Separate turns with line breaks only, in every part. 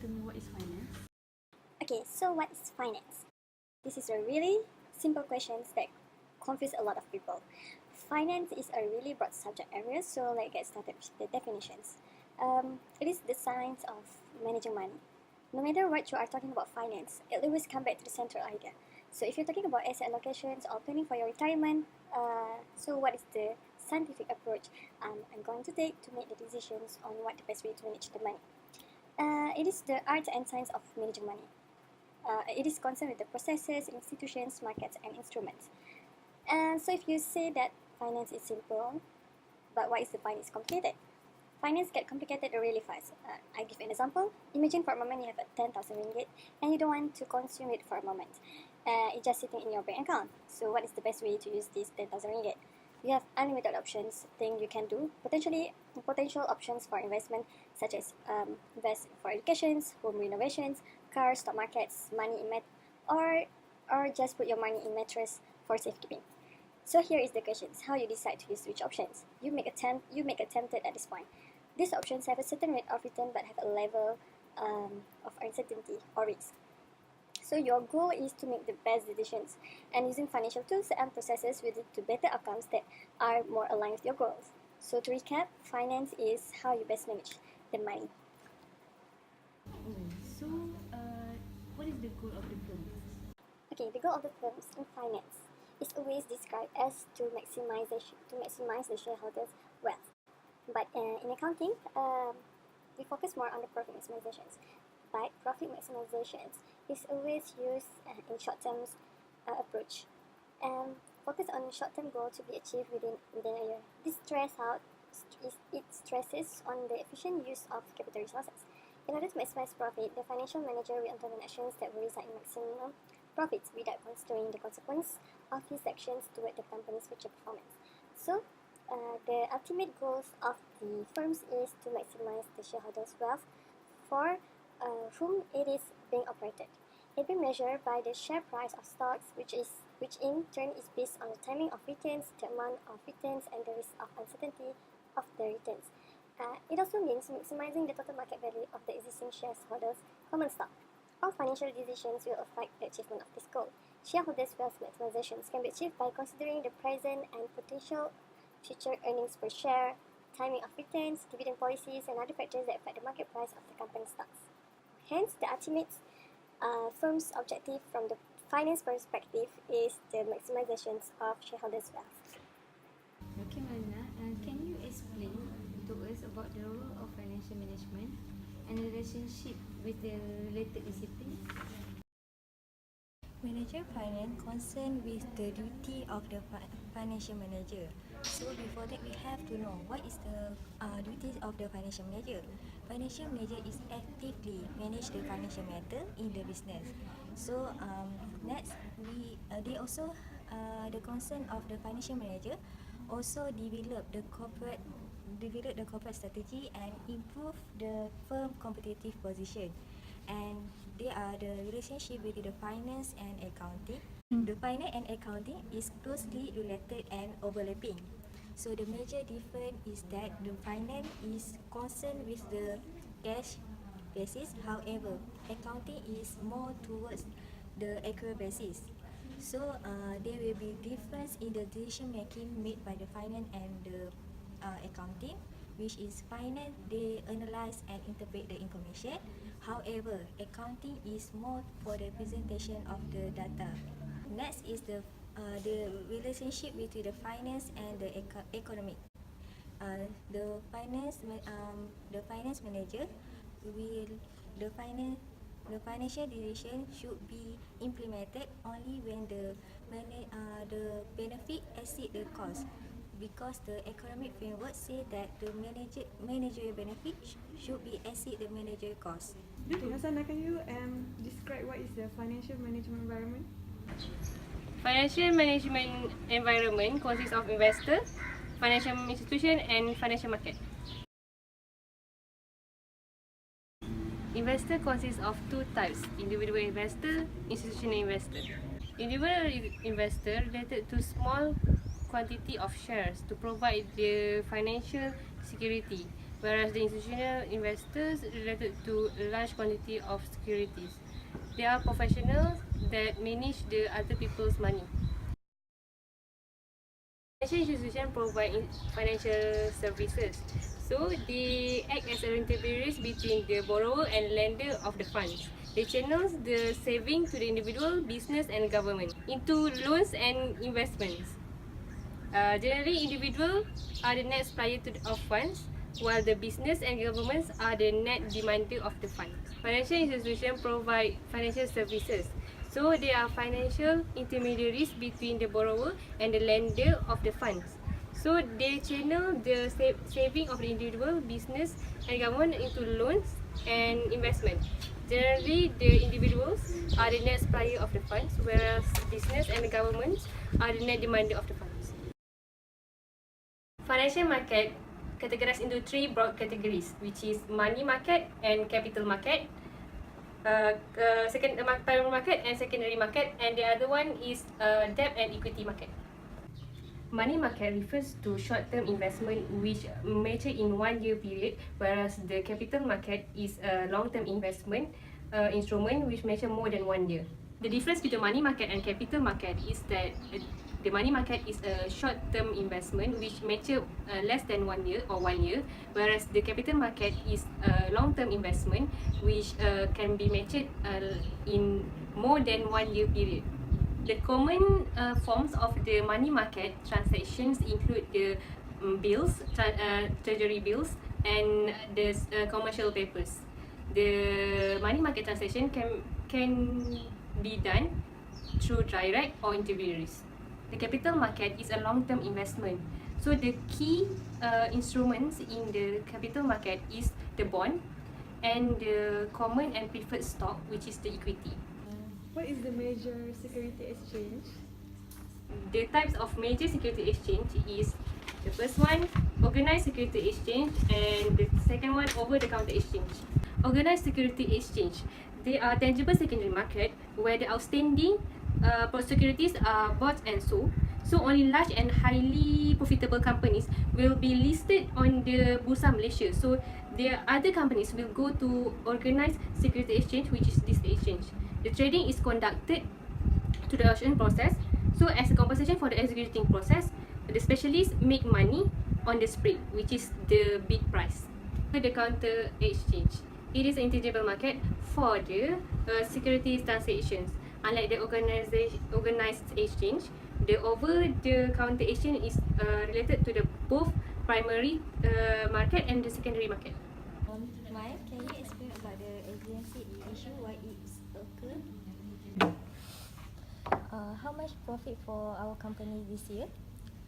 to know what is finance?
Okay, so what is finance? This is a really simple question that confuse a lot of people. Finance is a really broad subject area, so let's get started with the definitions. It is the science of managing money. No matter what you are talking about finance, it always comes back to the central idea. So if you're talking about asset allocations or planning for your retirement, so what is the scientific approach I'm going to take to make the decisions on what the best way to manage the money? It is the art and science of managing money. It is concerned with the processes, institutions, markets, and instruments. And so if you say that finance is simple, but why is the finance complicated? Finance get complicated really fast. I give an example. Imagine for a moment you have a 10,000 ringgit and you don't want to consume it for a moment. It's just sitting in your bank account. So what is the best way to use this 10,000 ringgit? You have unlimited options, things you can do. Potential options for investment such as invest for educations, home renovations, cars, stock markets, money in or just put your money in mattress for safekeeping. So here is the questions: how you decide to use which options? You make attempted at this point. These options have a certain rate of return but have a level of uncertainty or risk. So your goal is to make the best decisions, and using financial tools and processes will lead to better outcomes that are more aligned with your goals. So to recap, finance is how you best manage the money.
So, what is the goal of the firm?
Okay, the goal of the firms in finance is always described as to maximize the shareholders' wealth. But in accounting, we focus more on the profit maximizations. But profit maximizations is always used in short-term approach, and focus on short-term goal to be achieved within a year. This stresses on the efficient use of capital resources. In order to maximize profit, the financial manager will implement actions that will result in maximum profits without considering the consequence of his actions toward the company's future performance. So, the ultimate goals of the firms is to maximize the shareholders' wealth for whom it is being operated. It will be measured by the share price of stocks, which in turn is based on the timing of returns, the amount of returns, and the risk of uncertainty of the returns. It also means maximizing the total market value of the existing shareholders' common stock. All financial decisions will affect the achievement of this goal. Shareholders' wealth maximizations can be achieved by considering the present and potential future earnings per share, timing of returns, dividend policies, and other factors that affect the market price of the company's stocks. Hence, the ultimate firm's objective from the finance perspective is the maximizations of shareholders' wealth.
Okay, Malina, can you explain to us about the role of financial management and the relationship with the related discipline?
Manager finance concerned with the duty of the financial manager. So before that, we have to know what is the duties of the financial manager. Financial manager is actively manage the financial matter in the business. So next, they also the concern of the financial manager also develop the corporate strategy and improve the firm competitive position. And they are the relationship between the finance and accounting. The finance and accounting is closely related and overlapping. So the major difference is that the finance is concerned with the cash basis. However, accounting is more towards the accrual basis. So there will be difference in the decision making made by the finance and the accounting, which is finance they analyze and interpret the information. However, accounting is more for the presentation of the data. Next is the relationship between the finance and the economic. The finance manager will the financial decision should be implemented only when the benefit exceed the cost, because the economic framework say that the managerial benefit should be exceed the managerial cost.
Okay, Hasana, can you describe what is the financial management environment?
Financial management environment consists of investor, financial institution, and financial market. Investor consists of two types: individual investor, institutional investor. Individual investor related to small quantity of shares to provide the financial security, whereas the institutional investors related to a large quantity of securities. They are professionals that manage the other people's money. Financial institutions provide financial services, so they act as intermediaries between the borrower and lender of the funds. They channel the saving to the individual, business and government into loans and investments. Generally, individuals are the net supplier of funds, while the business and governments are the net demander of the funds. Financial institutions provide financial services, so they are financial intermediaries between the borrower and the lender of the funds. So they channel the saving of the individual, business and government into loans and investment. Generally, the individuals are the net supplier of the funds, whereas business and the governments are the net demander of the funds. Financial market categorized into three broad categories, which is money market and capital market, primary market and secondary market, and the other one is debt and equity market. Money market refers to short-term investment which mature in 1 year period, whereas the capital market is a long-term investment instrument which mature more than 1 year. The difference between money market and capital market is that the money market is a short-term investment which mature less than 1 year or 1 year, whereas the capital market is a long-term investment which can be matured in more than 1 year period. The common forms of the money market transactions include the bills, treasury bills, and the commercial papers. The money market transaction can be done through direct or intermediaries. The capital market is a long-term investment. So the key instruments in the capital market is the bond and the common and preferred stock, which is the equity.
What is the major security exchange?
The types of major security exchange is the first one, organized security exchange, and the second one, over-the-counter exchange. Organized security exchange, they are tangible secondary market where the outstanding securities are bought and sold. So only large and highly profitable companies will be listed on the Bursa Malaysia. So the other companies will go to organized security exchange, which is this exchange. The trading is conducted to the auction process. So as a compensation for the executing process, the specialists make money on the spread, which is the bid price. The counter exchange, it is an intangible market for the securities transactions. Unlike the organized exchange, the over-the-counter exchange is related to the both primary market and the secondary market.
Mike, can you explain about the agency issue, why it's occurred? How much profit for our company this year?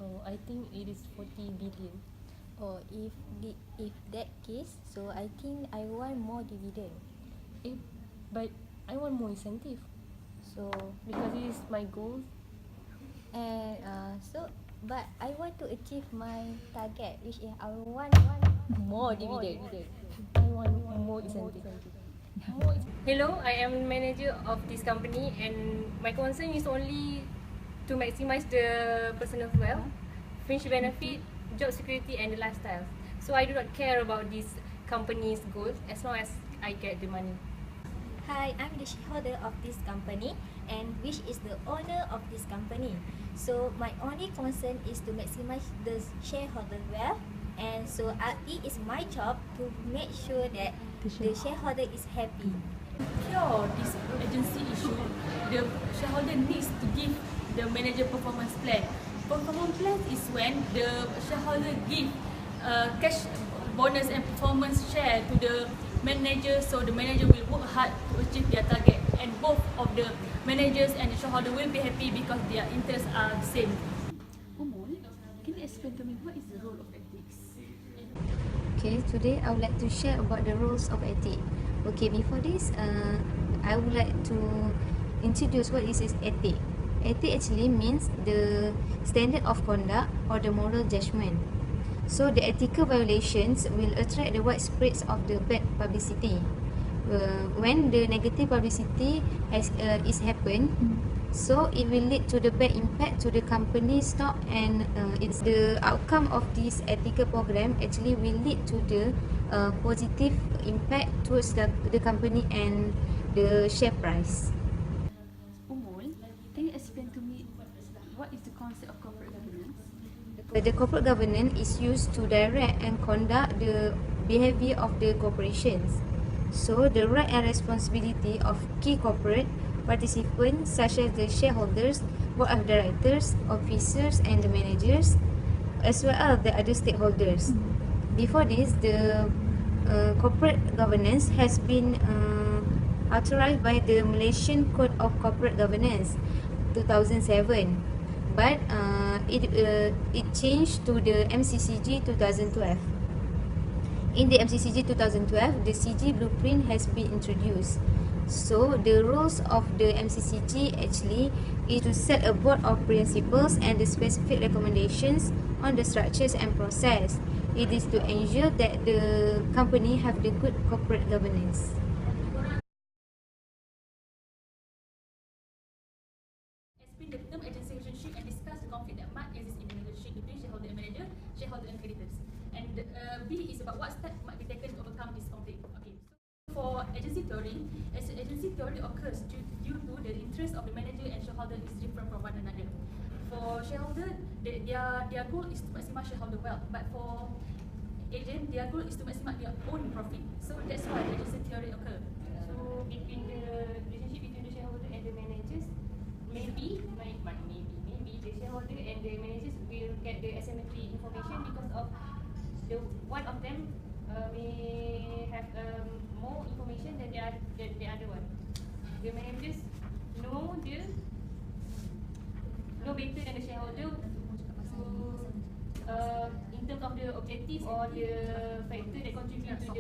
Oh, I think it is 40 billion.
Or if that case, so I think I want more dividend.
But I want more incentive
So
because it is my goal.
and but I want to achieve my target, which is I want more dividend.
I want more incentive. Hello, I am manager of this company and my concern is only to maximize the personal wealth, fringe benefit, job security and the lifestyle. So I do not care about this company's goals as long as I get the money.
Hi, I'm the shareholder of this company and which is the owner of this company. So my only concern is to maximize the shareholder wealth, and so it is my job to make sure that the shareholder is happy.
Cure this agency issue, the shareholder needs to give the manager performance plan. Performance plan is when the shareholder give cash bonus and performance share to the manager, so the manager will work hard to achieve their target, and both of the managers and the shareholder will be happy because their interests are the same.
Umul, can you explain to me what is the role of ethics?
Okay, today I would like to share about the rules of ethics. Okay, before this, I would like to introduce what is ethics. Ethics actually means the standard of conduct or the moral judgment. So the ethical violations will attract the widespread of the bad publicity. When the negative publicity is happened, So it will lead to the bad impact to the company stock, and it's the outcome of this ethical program actually will lead to the positive impact towards the company and the share price.
Umul, can you explain to me what is the concept of corporate governance?
The corporate governance is used to direct and conduct the behavior of the corporations. So the right and responsibility of key corporate participants such as the shareholders, board of directors, officers and the managers, as well as the other stakeholders. Before this, the corporate governance has been authorized by the Malaysian Code of Corporate Governance 2007, but it changed to the MCCG 2012. In the MCCG 2012, the CG blueprint has been introduced. So the rules of the MCCG actually is to set a board of principles and the specific recommendations on the structures and process. It is to ensure that the company have the good corporate governance.
Explain the term agency relationship and discuss the conflict that might exist in the relationship between shareholder and manager, shareholder and creditors. And B is about what steps might be taken to overcome this conflict. Okay. So for agency theory, agency theory occurs due to the interest of the manager and shareholder is different from one another. For shareholder, their goal is to maximize shareholder wealth, but for agent, their goal is to maximize their own profit. So that's why agency theory occurs.
So between the relationship between the shareholder and the managers, maybe the shareholder and the managers will get the asymmetry information because of the one of them may have more information than the other one. The managers know better than the shareholder. So in terms of the objective or the factor that contribute to the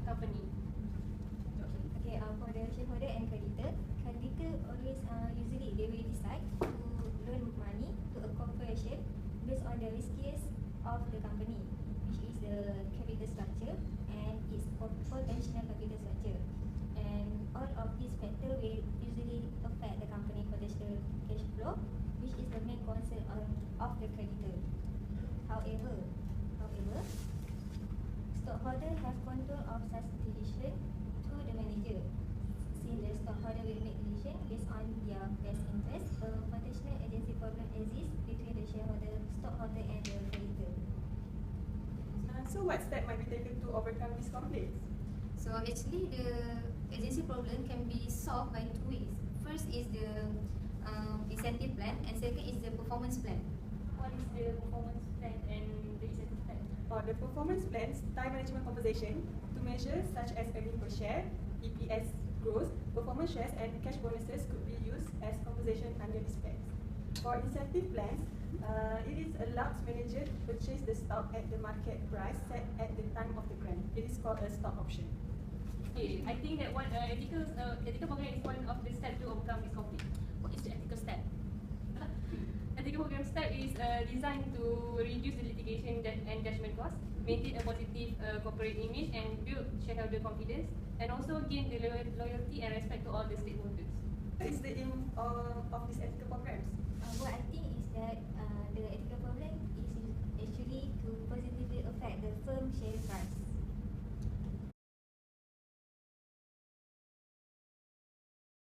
company.
Okay, for the shareholder and creditor always usually they will decide to loan money to a corporation based on the riskiest of the company, which is the capital structure and its potential capital structure. And all of these factors will usually affect the company potential cash flow, which is the main concern of the creditor. However, stockholder have control of such decision to the manager. Since the stockholder will make decision based on their best interest, a potential agency problem exists between the shareholder, stockholder and the creditor.
So what step might be taken to overcome these conflicts?
So actually the agency problem can be solved by two ways. First is the incentive plan, and second is the performance plan.
What is the performance plan and the incentive plan?
The performance plans tie management compensation to measures such as earnings per share, EPS growth, performance shares and cash bonuses could be used as compensation under these plans. For incentive plans, it is allows manager to purchase the stock at the market price set at the time of the grant. It is called a stock option.
Okay, I think that one ethical program is one of the steps to overcome this conflict.
What is the ethical step?
Ethical program step is designed to reduce the litigation and judgment costs, maintain a positive corporate image, and build shareholder confidence, and also gain the loyalty and respect to all the stakeholders.
What is the aim of these ethical programs?
What I think is that the ethical problem is actually to positively affect the firm share price.